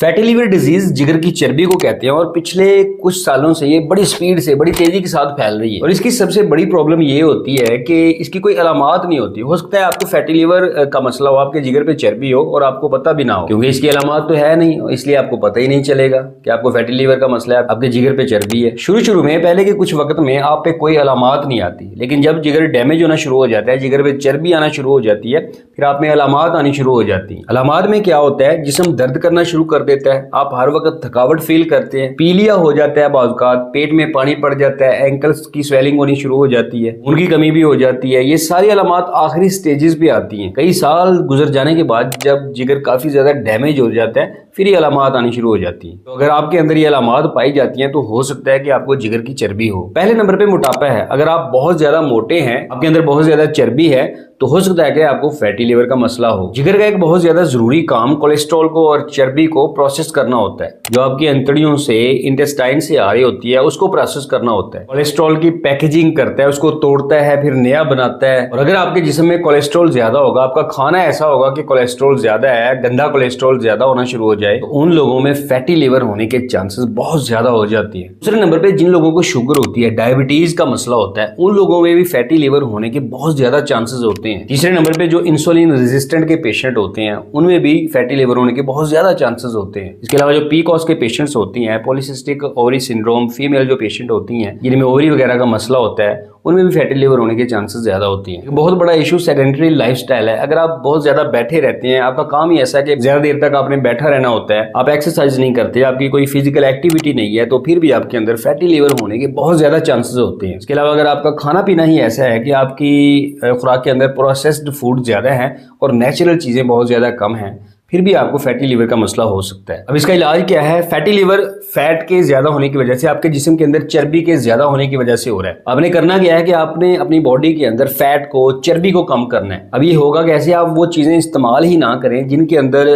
Fatty liver disease जिगर की चर्बी को कहते हैं और पिछले कुछ सालों से ये बड़ी स्पीड से बड़ी तेजी के साथ फैल रही है। और इसकी सबसे बड़ी प्रॉब्लम ये होती है कि इसकी कोई अलामत नहीं होती। हो सकता है आपको फैटी लिवर का मसला हो, आपके जिगर पे चर्बी हो और आपको पता भी ना हो, क्योंकि इसकी अलामत तो है नहीं, इसलिए आपको पता ही नहीं चलेगा कि आपको फैटी लिवर का मसला है, आपके जिगर पे चर्बी है। शुरू में पहले के कुछ वक्त में आप पे कोई अलामत नहीं आती, लेकिन जब जिगर डैमेज होना शुरू हो जाता है, जिगर पे चर्बी आना शुरू हो जाती है, फिर आप में अलामत आनी शुरू हो जाती है। अलामत में क्या होता है, जिस्म दर्द करना शुरू कर देता है, आप हर वक्त थकावट फील करते हैं, पीलिया हो जाता है, बाज़ पेट में पानी पड़ जाता है, एंकल्स की स्वेलिंग होनी शुरू हो जाती है, खून की कमी भी हो जाती है। ये सारी अलामत आखिरी स्टेजेस पे आती हैं। कई साल गुजर जाने के बाद जब जिगर काफी ज्यादा डैमेज हो जाता है, फिर ये अलामत आनी शुरू हो जाती है। तो अगर आपके अंदर ये अलामत पाई जाती हैं तो हो सकता है कि आपको जिगर की चर्बी हो। पहले नंबर पे मोटापा है। अगर आप बहुत ज्यादा मोटे हैं, आपके अंदर बहुत ज्यादा चर्बी है, तो हो सकता है कि आपको फैटी लिवर का मसला हो। जिगर का एक बहुत ज्यादा जरूरी काम कोलेस्ट्रॉल को और चर्बी को प्रोसेस करना होता है। जो आपकी अंतड़ियों से, इंटेस्टाइन से आ रही होती है, उसको प्रोसेस करना होता है। कोलेस्ट्रॉल की पैकेजिंग करता है, उसको तोड़ता है, फिर नया बनाता है। और अगर आपके जिस्म में कोलेस्ट्रॉल ज्यादा होगा, आपका खाना ऐसा होगा कि कोलेस्ट्रॉल ज्यादा है, गंदा कोलेस्ट्रॉल ज्यादा होना शुरू हो जाए, तो उन लोगों में फैटी लिवर होने के चांसेस बहुत ज्यादा हो जाती है। दूसरे नंबर पे जिन लोगों को शुगर होती है, डायबिटीज का मसला होता है, उन लोगों में भी फैटी लिवर होने के बहुत ज्यादा चांसेस होते हैं। तीसरे नंबर पे जो इंसुलिन रेजिस्टेंट के पेशेंट होते हैं, उनमें भी फैटी लिवर होने के बहुत ज्यादा चांसेस होते हैं। इसके अलावा जो पीकॉस के पेशेंट्स होती हैं, पॉलीसिस्टिक ओवरी सिंड्रोम, फीमेल जो पेशेंट होती हैं जिनमें ओवरी वगैरह का मसला होता है, उनमें भी फैटी लिवर होने के चांसेस ज्यादा होती हैं। बहुत बड़ा इशू सेडेंटरी लाइफस्टाइल है। अगर आप बहुत ज्यादा बैठे रहते हैं, आपका काम ही ऐसा है कि ज्यादा देर तक आपने बैठा रहना होता है, आप एक्सरसाइज नहीं करते, आपकी कोई फिजिकल एक्टिविटी नहीं है, तो फिर भी आपके अंदर फैटी लिवर होने के बहुत ज्यादा चांसेस होते हैं। इसके अलावा अगर आपका खाना पीना ही ऐसा है कि आपकी खुराक के अंदर प्रोसेस्ड फूड ज्यादा है और नेचुरल चीजें बहुत ज्यादा कम है, फिर भी आपको फैटी लिवर का मसला हो सकता है। अब इसका इलाज क्या है? फैटी लिवर फैट के ज्यादा होने की वजह से, आपके जिस्म के अंदर चर्बी के ज्यादा होने की वजह से हो रहा है। आपने करना क्या है कि आपने अपनी बॉडी के अंदर फैट को, चर्बी को कम करना है। अब ये होगा कैसे? आप वो चीजें इस्तेमाल ही ना करें जिनके अंदर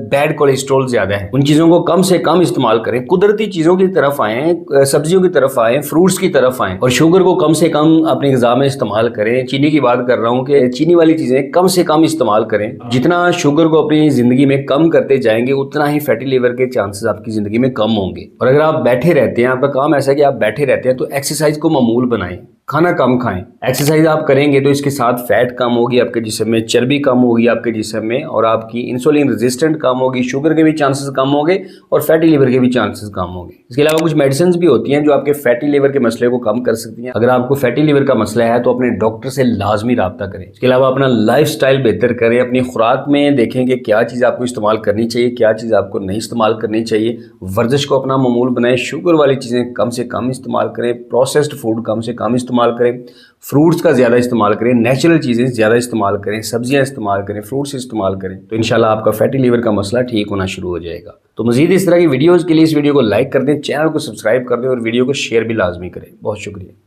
बैड कोलेस्ट्रॉल ज्यादा है। उन चीजों को कम से कम इस्तेमाल करें। कुदरती चीजों की तरफ आए, सब्जियों की तरफ आए, फ्रूट्स की तरफ आए, और शुगर को कम से कम अपनी ग़िज़ा में इस्तेमाल करें। चीनी की बात कर रहा हूँ कि चीनी वाली चीजें कम से कम इस्तेमाल करें। जितना शुगर को अपनी जिंदगी में कम करते जाएंगे, उतना ही फैटी लिवर के चांसेस आपकी जिंदगी में कम होंगे। और अगर आप बैठे रहते हैं, आपका काम ऐसा है कि आप बैठे रहते हैं, तो एक्सरसाइज को मामूल बनाएं, खाना कम खाएं। एक्सरसाइज आप करेंगे तो इसके साथ फैट कम होगी, आपके जिस्म में चर्बी कम होगी आपके जिस्म में, और आपकी इंसुलिन रेजिस्टेंट कम होगी, शुगर के भी चांसेस कम होंगे और फैटी लिवर के भी चांसेस कम होंगे। इसके अलावा कुछ मेडिसिन भी होती हैं जो आपके फैटी लिवर के मसले को कम कर सकती हैं। अगर आपको फैटी लिवर का मसला है तो अपने डॉक्टर से लाजमी रब्ता करें। इसके अलावा अपना लाइफ स्टाइल बेहतर करें। अपनी खुराक में देखें कि क्या चीज़ आपको इस्तेमाल करनी चाहिए, क्या चीज़ आपको नहीं इस्तेमाल करनी चाहिए। वर्जिश को अपना मामूल बनाएं। शुगर वाली चीज़ें कम से कम इस्तेमाल करें। प्रोसेस्ड फूड कम से कम इस्तेमाल करें। फ्रूट्स का ज़्यादा इस्तेमाल करें। नेचुरल चीज़ें ज़्यादा इस्तेमाल करें। सब्जियां इस्तेमाल करें, फ्रूट्स इस्तेमाल करें, तो इंशाल्लाह आपका फैटी लिवर का मसला ठीक होना शुरू हो जाएगा। तो मज़ीद इस तरह की वीडियोज़ के लिए इस वीडियो को लाइक कर दें, चैनल को सब्सक्राइब कर दें और वीडियो को शेयर भी लाजमी करें। बहुत शुक्रिया।